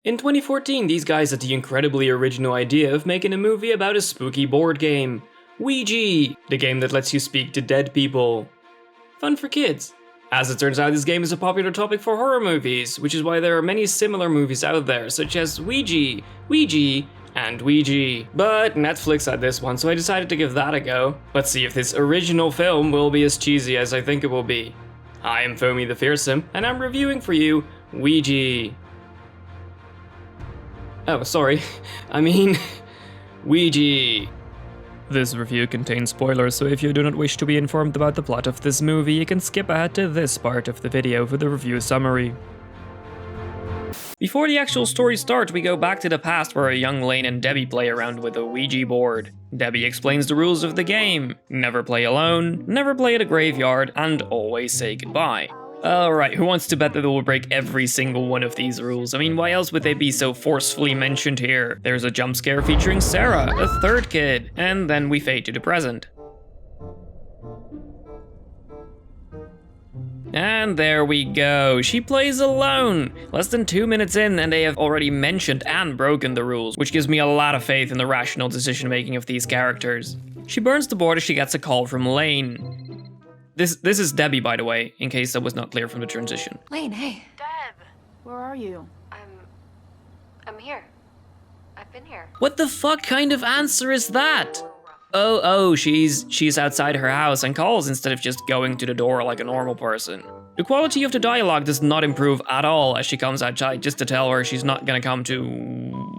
In 2014, these guys had the incredibly original idea of making a movie about a spooky board game, Ouija, the game that lets you speak to dead people. Fun for kids. As it turns out, this game is a popular topic for horror movies, which is why there are many similar movies out there, such as Ouija, and Ouija. But Netflix had this one, so I decided to give that a go. Let's see if this original film will be as cheesy as I think it will be. I am Foamy the Fearsome, and I'm reviewing for you Ouija. Oh, sorry. I mean, Ouija. This review contains spoilers, so if you do not wish to be informed about the plot of this movie, you can skip ahead to this part of the video for the review summary. Before the actual story starts, we go back to the past where a young Lane and Debbie play around with a Ouija board. Debbie explains the rules of the game: never play alone, never play at a graveyard, and always say goodbye. Alright, who wants to bet that they will break every single one of these rules? I mean, why else would they be so forcefully mentioned here? There's a jump scare featuring Sarah, a third kid, and then we fade to the present. And there we go, she plays alone! Less than 2 minutes in and they have already mentioned and broken the rules, which gives me a lot of faith in the rational decision making of these characters. She burns the board as she gets a call from Lane. This is Debbie, by the way, in case that was not clear from the transition. Lane, hey. Deb, where are you? I'm here. I've been here. What the fuck kind of answer is that? Oh, she's outside her house and calls instead of just going to the door like a normal person. The quality of the dialogue does not improve at all as she comes outside just to tell her she's not gonna come to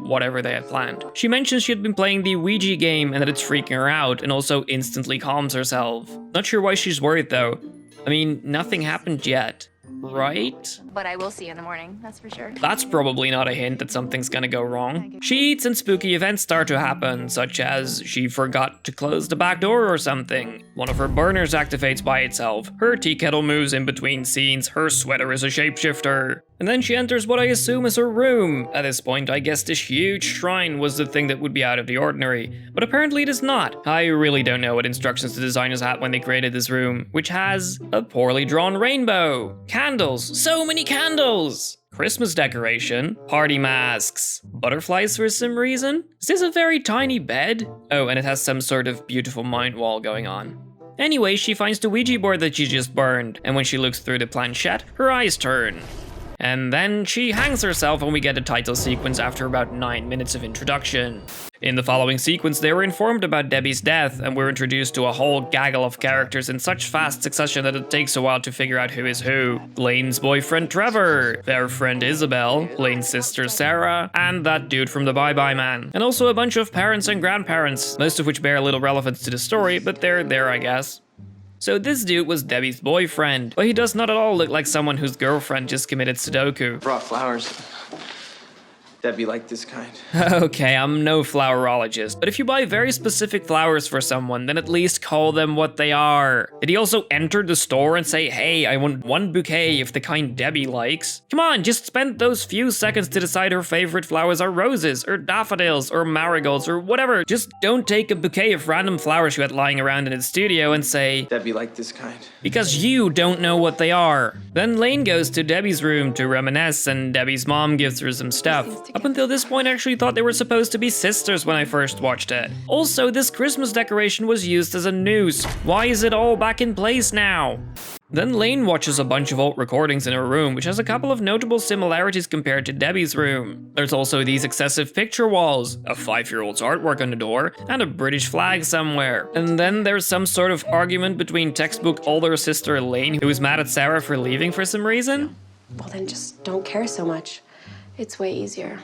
whatever they had planned. She mentions she had been playing the Ouija game and that it's freaking her out, and also instantly calms herself. Not sure why she's worried though. I mean, nothing happened yet, right? But I will see you in the morning, that's for sure. That's probably not a hint that something's gonna go wrong. She eats and spooky events start to happen, such as she forgot to close the back door or something. One of her burners activates by itself, her tea kettle moves in between scenes, her sweater is a shapeshifter. And then she enters what I assume is her room. At this point, I guess this huge shrine was the thing that would be out of the ordinary, but apparently it is not. I really don't know what instructions the designers had when they created this room, which has a poorly drawn rainbow, candles, so many candles, Christmas decoration, party masks, butterflies for some reason. Is this a very tiny bed? Oh, and it has some sort of beautiful mind wall going on. Anyway, she finds the Ouija board that she just burned, and when she looks through the planchette, her eyes turn. And then she hangs herself and we get a title sequence after about 9 minutes of introduction. In the following sequence, they were informed about Debbie's death and we're introduced to a whole gaggle of characters in such fast succession that it takes a while to figure out who is who. Lane's boyfriend Trevor, their friend Isabel, Lane's sister Sarah, and that dude from the Bye Bye Man. And also a bunch of parents and grandparents, most of which bear little relevance to the story, but they're there I guess. So this dude was Debbie's boyfriend, but he does not at all look like someone whose girlfriend just committed Sudoku. Brought flowers. Debbie liked this kind. Okay, I'm no flowerologist, but if you buy very specific flowers for someone, then at least call them what they are. Did he also enter the store and say, hey, I want one bouquet of the kind Debbie likes? Come on, just spend those few seconds to decide her favorite flowers are roses, or daffodils, or marigolds, or whatever. Just don't take a bouquet of random flowers you had lying around in the studio and say, Debbie liked this kind. Because you don't know what they are. Then Lane goes to Debbie's room to reminisce and Debbie's mom gives her some stuff. Up until this point, I actually thought they were supposed to be sisters when I first watched it. Also, this Christmas decoration was used as a noose. Why is it all back in place now? Then Lane watches a bunch of old recordings in her room, which has a couple of notable similarities compared to Debbie's room. There's also these excessive picture walls, a 5-year-old's artwork on the door, and a British flag somewhere. And then there's some sort of argument between textbook older sister Lane, who is mad at Sarah for leaving for some reason. Well, then just don't care so much. It's way easier.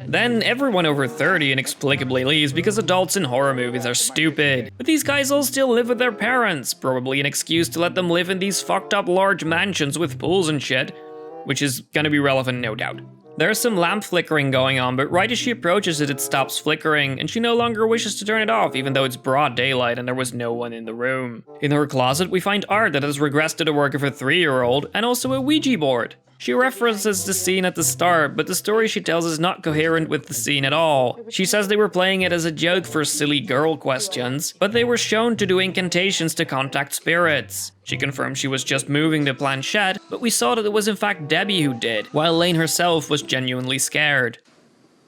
Then everyone over 30 inexplicably leaves because adults in horror movies are stupid. But these guys all still live with their parents, probably an excuse to let them live in these fucked up large mansions with pools and shit, which is gonna be relevant no doubt. There's some lamp flickering going on, but right as she approaches it, it stops flickering, and she no longer wishes to turn it off, even though it's broad daylight and there was no one in the room. In her closet, we find art that has regressed to the work of a 3-year-old, and also a Ouija board. She references the scene at the start, but the story she tells is not coherent with the scene at all. She says they were playing it as a joke for silly girl questions, but they were shown to do incantations to contact spirits. She confirmed she was just moving the planchette, but we saw that it was in fact Debbie who did, while Lane herself was genuinely scared.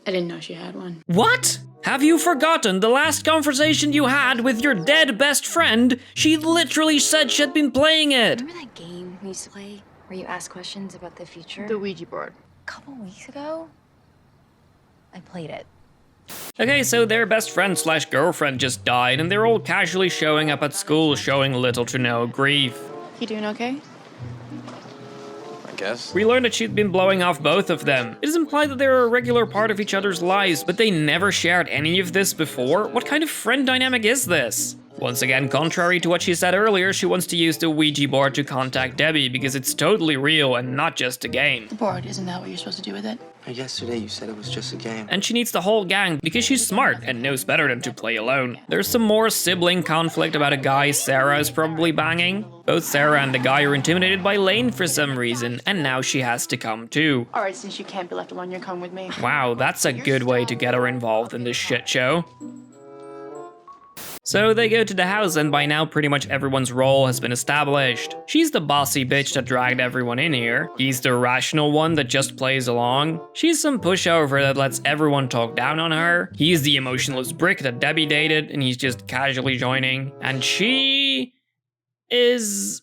I didn't know she had one. What? Have you forgotten the last conversation you had with your dead best friend? She literally said she'd been playing it. Remember that game we used to play where you ask questions about the future? The Ouija board. A couple weeks ago, I played it. Okay, so their best friend slash girlfriend just died, and they're all casually showing up at school showing little to no grief. You doing okay? I guess. We learned that she'd been blowing off both of them. It is implied that they're a regular part of each other's lives, but they never shared any of this before? What kind of friend dynamic is this? Once again, contrary to what she said earlier, she wants to use the Ouija board to contact Debbie because it's totally real and not just a game. The board, isn't that what you're supposed to do with it? Yesterday you said it was just a game. And she needs the whole gang because she's smart and knows better than to play alone. There's some more sibling conflict about a guy Sarah is probably banging. Both Sarah and the guy are intimidated by Lane for some reason, and now she has to come too. Alright, since you can't be left alone, you're coming with me. Wow, that's a good way to get her involved in this shit show. So they go to the house, and by now pretty much everyone's role has been established. She's the bossy bitch that dragged everyone in here. He's the rational one that just plays along. She's some pushover that lets everyone talk down on her. He's the emotionless brick that Debbie dated, and he's just casually joining. And she is...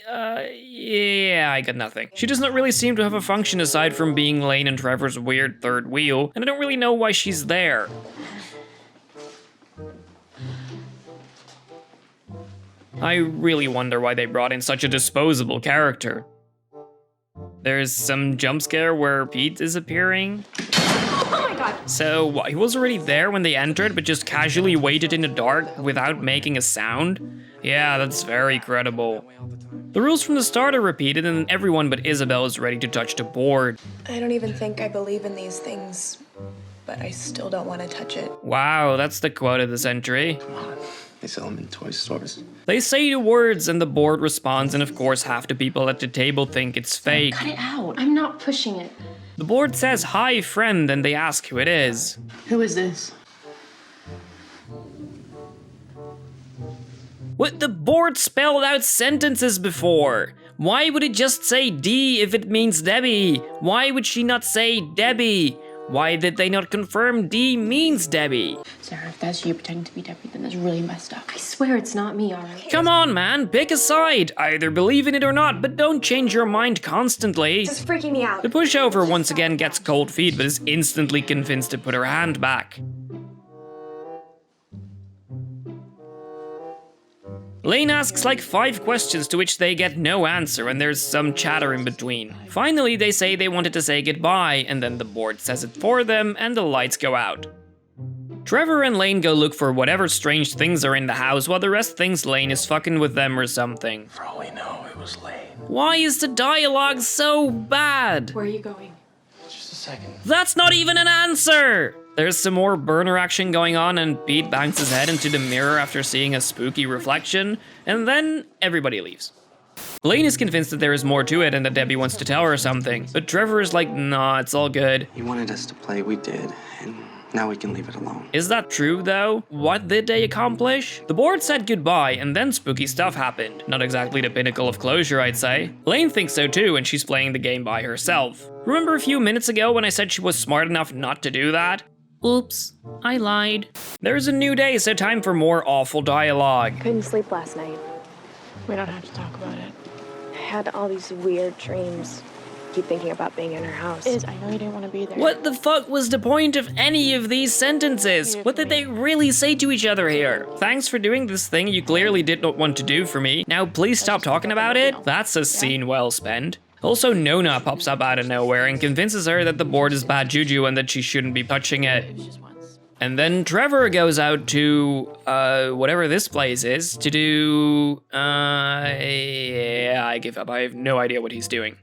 yeah, I got nothing. She does not really seem to have a function aside from being Lane and Trevor's weird third wheel, and I don't really know why she's there. I really wonder why they brought in such a disposable character. There's some jump scare where Pete is appearing. Oh my god! So what, he was already there when they entered, but just casually waited in the dark without making a sound? Yeah, that's very credible. The rules from the start are repeated, and everyone but Isabel is ready to touch the board. I don't even think I believe in these things, but I still don't want to touch it. Wow, that's the quote of the century. Come on. They sell them in toy stores. They say the words and the board responds, and of course half the people at the table think it's fake. Cut it out. I'm not pushing it. The board says, "Hi, friend," and they ask who it is. Who is this? What? The board spelled out sentences before. Why would it just say D if it means Debbie? Why would she not say Debbie? Why did they not confirm D means Debbie? Sarah, if that's you pretending to be Debbie, then that's really messed up. I swear it's not me, alright? Come on, man, pick a side. Either believe in it or not, but don't change your mind constantly. It's freaking me out. The pushover once again gets cold feet, but is instantly convinced to put her hand back. Lane asks like 5 questions to which they get no answer, and there's some chatter in between. Finally, they say they wanted to say goodbye, and then the board says it for them, and the lights go out. Trevor and Lane go look for whatever strange things are in the house, while the rest thinks Lane is fucking with them or something. For all we know, it was Lane. Why is the dialogue so bad? Where are you going? Just a second. That's not even an answer! There's some more burner action going on, and Pete bangs his head into the mirror after seeing a spooky reflection, and then everybody leaves. Lane is convinced that there is more to it and that Debbie wants to tell her something, but Trevor is like, nah, it's all good. You wanted us to play, we did, and now we can leave it alone. Is that true though? What did they accomplish? The board said goodbye, and then spooky stuff happened. Not exactly the pinnacle of closure, I'd say. Lane thinks so too, and she's playing the game by herself. Remember a few minutes ago when I said she was smart enough not to do that? Oops, I lied. There's a new day, so time for more awful dialogue. Couldn't sleep last night. We don't have to talk about it. I had all these weird dreams. Keep thinking about being in her house. I know you didn't want to be there. What the fuck was the point of any of these sentences? What did they really say to each other here? Thanks for doing this thing you clearly did not want to do for me. Now please stop talking about it. That's a scene well spent. Also, Nona pops up out of nowhere and convinces her that the board is bad juju and that she shouldn't be touching it. And then Trevor goes out to, whatever this place is, to do, yeah, I give up. I have no idea what he's doing.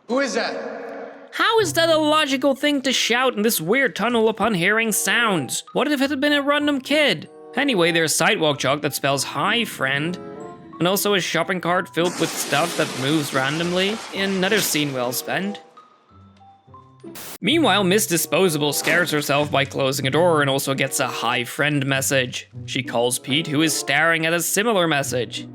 Who is that? How is that a logical thing to shout in this weird tunnel upon hearing sounds? What if it had been a random kid? Anyway, there's sidewalk chalk that spells hi, friend. And also a shopping cart filled with stuff that moves randomly. Another scene well spent. Meanwhile, Miss Disposable scares herself by closing a door and also gets a hi friend message. She calls Pete, who is staring at a similar message.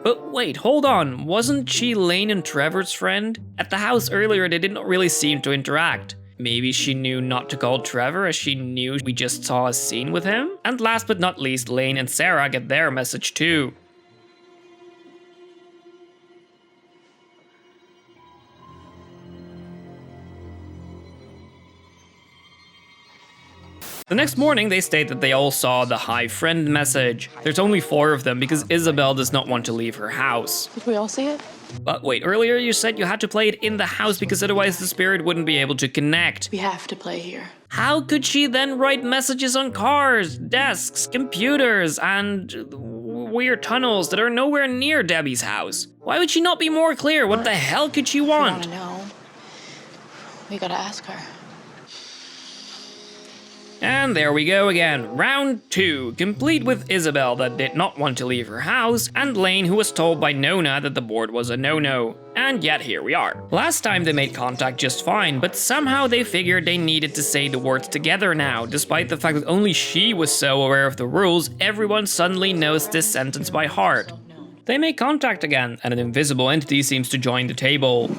But wait, hold on, wasn't she Lane and Trevor's friend? At the house earlier, they didn't really seem to interact. Maybe she knew not to call Trevor as she knew we just saw a scene with him? And last but not least, Lane and Sarah get their message too. The next morning, they state that they all saw the hi friend message. There's only 4 of them because Isabel does not want to leave her house. Did we all see it? But wait, earlier you said you had to play it in the house because otherwise the spirit wouldn't be able to connect. We have to play here. How could she then write messages on cars, desks, computers, and weird tunnels that are nowhere near Debbie's house? Why would she not be more clear? What the hell could she I want? don't know. We gotta ask her. And there we go again, round 2, complete with Isabel that did not want to leave her house, and Lane who was told by Nona that the board was a no-no. And yet here we are. Last time they made contact just fine, but somehow they figured they needed to say the words together now. Despite the fact that only she was so aware of the rules, everyone suddenly knows this sentence by heart. They make contact again, and an invisible entity seems to join the table.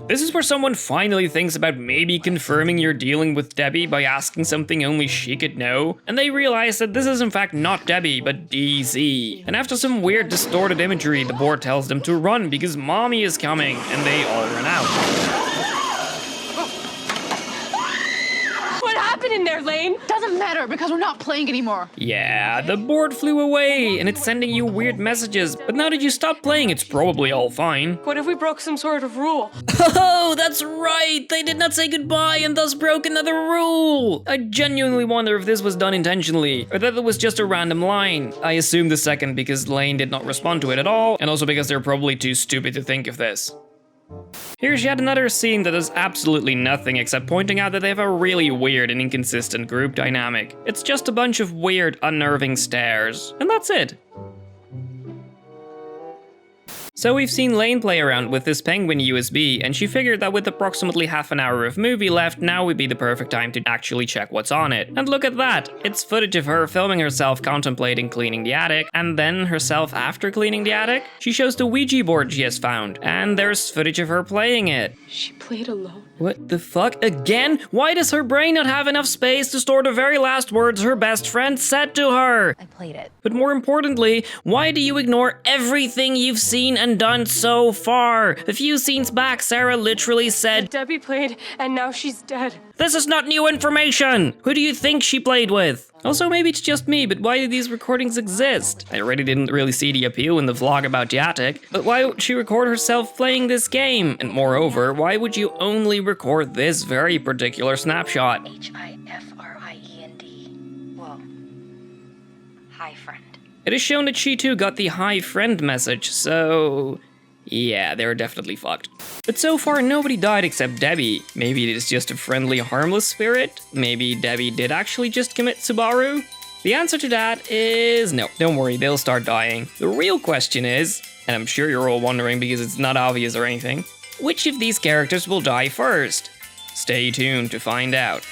This is where someone finally thinks about maybe confirming you're dealing with Debbie by asking something only she could know, and they realize that this is in fact not Debbie, but DZ. And after some weird distorted imagery, the board tells them to run because mommy is coming, and they all run out. What happened in there, Lane? Doesn't matter because we're not playing anymore. Yeah, the board flew away, and it's sending you weird messages, but now that you stop playing, it's probably all fine. What if we broke some sort of rule? Oh, that's right! They did not say goodbye and thus broke another rule! I genuinely wonder if this was done intentionally, or that it was just a random line. I assume the second because Lane did not respond to it at all, and also because they're probably too stupid to think of this. Here's yet another scene that does absolutely nothing except pointing out that they have a really weird and inconsistent group dynamic. It's just a bunch of weird, unnerving stares, and that's it. So we've seen Lane play around with this penguin USB, and she figured that with approximately half an hour of movie left, now would be the perfect time to actually check what's on it. And look at that! It's footage of her filming herself contemplating cleaning the attic, and then herself after cleaning the attic. She shows the Ouija board she has found, and there's footage of her playing it. She played alone. What the fuck? Again? Why does her brain not have enough space to store the very last words her best friend said to her? I played it. But more importantly, why do you ignore everything you've seen and done so far? A few scenes back, Sarah literally said, Debbie played, and now she's dead. "This is not new information! Who do you think she played with?" Also, maybe it's just me, but why do these recordings exist? I already didn't really see the appeal in the vlog about the attic, but why would she record herself playing this game? And moreover, why would you only record this very particular snapshot? HIFRIEND. Whoa. Hi, friend. It is shown that she too got the hi friend message, so yeah, they're definitely fucked. But so far, nobody died except Debbie. Maybe it is just a friendly, harmless spirit? Maybe Debbie did actually just commit Subaru? The answer to that is no. Don't worry, they'll start dying. The real question is, and I'm sure you're all wondering because it's not obvious or anything, which of these characters will die first? Stay tuned to find out.